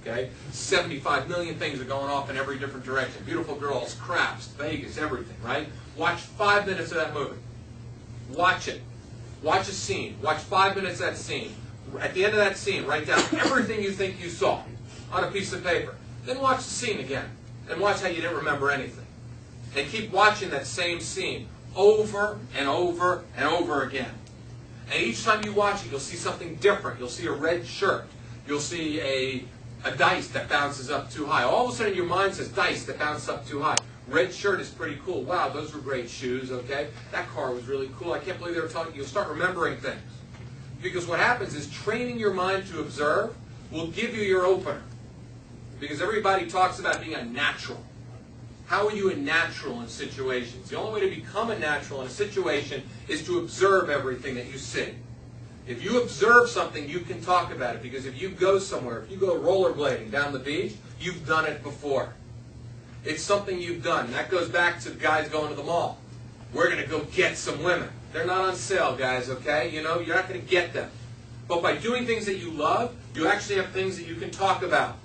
okay? 75 million things are going off in every different direction. Beautiful girls, craps, Vegas, everything, right? Watch 5 minutes of that movie. Watch it. Watch a scene. Watch 5 minutes of that scene. At the end of that scene, write down everything you think you saw on a piece of paper. Then watch the scene again. And watch how you didn't remember anything. And keep watching that same scene over and over and over again. And each time you watch it, you'll see something different. You'll see a red shirt. You'll see a dice that bounces up too high. All of a sudden your mind says, dice that bounce up too high. Red shirt is pretty cool. Wow, those were great shoes, okay? That car was really cool. I can't believe they were talking. You'll start remembering things. Because what happens is training your mind to observe will give you your opener. Because everybody talks about being a natural. How are you a natural in situations? The only way to become a natural in a situation is to observe everything that you see. If you observe something, you can talk about it. Because if you go somewhere, if you go rollerblading down the beach, you've done it before. It's something you've done. That goes back to guys going to the mall. We're going to go get some women. They're not on sale, guys, okay? You know, you're not going to get them. But by doing things that you love, you actually have things that you can talk about.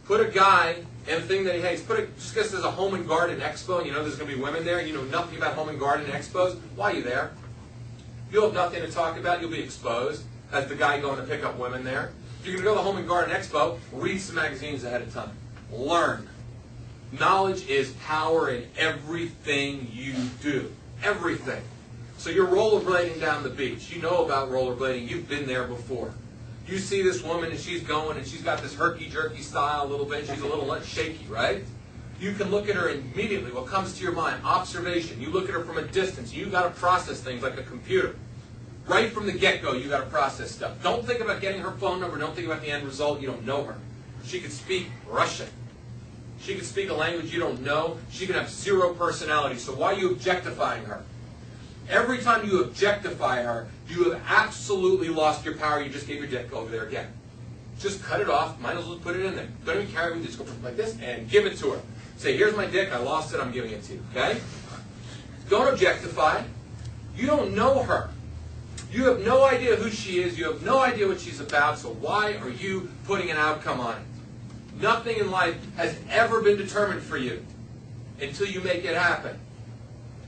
Put a guy in a thing that he hates. Just because there's a home and garden expo and you know there's going to be women there and you know nothing about home and garden expos, why are you there? You'll have nothing to talk about. You'll be exposed as the guy going to pick up women there. If you're going to go to the home and garden expo, read some magazines ahead of time. Learn. Knowledge is power in everything you do. Everything. So you're rollerblading down the beach. You know about rollerblading. You've been there before. You see this woman and she's going and she's got this herky-jerky style a little bit. She's a little shaky, right? You can look at her and immediately. What comes to your mind? Observation. You look at her from a distance. You've got to process things like a computer. Right from the get-go, you've got to process stuff. Don't think about getting her phone number. Don't think about the end result. You don't know her. She could speak Russian. She could speak a language you don't know. She could have zero personality. So why are you objectifying her? Every time you objectify her, you have absolutely lost your power. You just gave your dick over there again. Just cut it off. Might as well put it in there. Don't even carry it. Just go like this and give it to her. Say, here's my dick. I lost it. I'm giving it to you. Okay? Don't objectify. You don't know her. You have no idea who she is. You have no idea what she's about. So why are you putting an outcome on it? Nothing in life has ever been determined for you until you make it happen.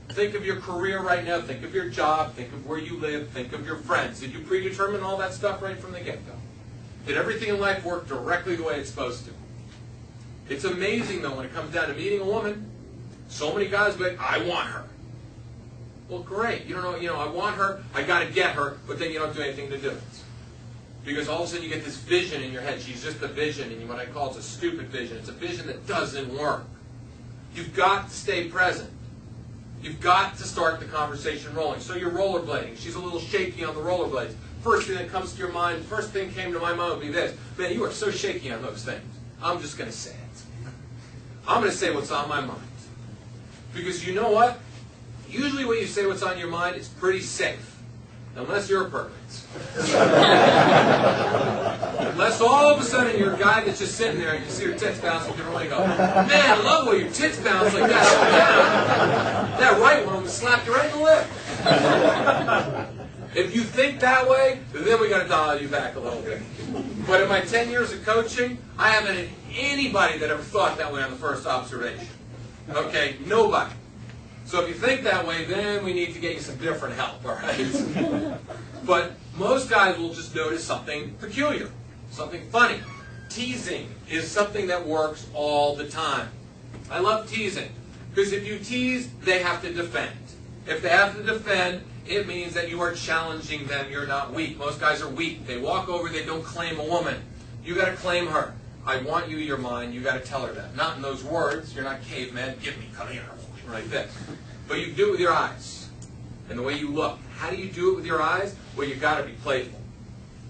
Think of your career right now. Think of your job. Think of where you live. Think of your friends. Did you predetermine all that stuff right from the get-go? Did everything in life work directly the way it's supposed to? It's amazing, though, when it comes down to meeting a woman. So many guys go, I want her. Well, great. You don't know, I want her. I got to get her. But then you don't do anything to do it. Because all of a sudden you get this vision in your head. She's just a vision. And what I call it's a stupid vision. It's a vision that doesn't work. You've got to stay present. You've got to start the conversation rolling. So you're rollerblading. She's a little shaky on the rollerblades. First thing that comes to your mind, first thing came to my mind would be this. Man, you are so shaky on those things. I'm just going to say it. I'm going to say what's on my mind. Because you know what? Usually when you say what's on your mind, it's pretty safe. Unless you're a pervert. Unless all of a sudden you're a guy that's just sitting there and you see your tits bounce and you can really go, man, I love when your tits bounce like that up and down. That right one would slap you right in the lip. If you think that way, then we got to dial you back a little bit. But in my 10 years of coaching, I haven't had anybody that ever thought that way on the first observation. Okay? Nobody. So if you think that way, then we need to get you some different help, all right? But most guys will just notice something peculiar, something funny. Teasing is something that works all the time. I love teasing because if you tease, they have to defend. If they have to defend, it means that you are challenging them. You're not weak. Most guys are weak. They walk over, they don't claim a woman. You got to claim her. I want you, you're mine. You got to tell her that. Not in those words. You're not caveman. Give me, come here. Like this. But you do it with your eyes and the way you look. How do you do it with your eyes? Well, you've got to be playful.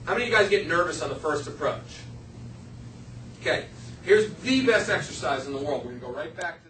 How many of you guys get nervous on the first approach? Okay, here's the best exercise in the world. We're going to go right back to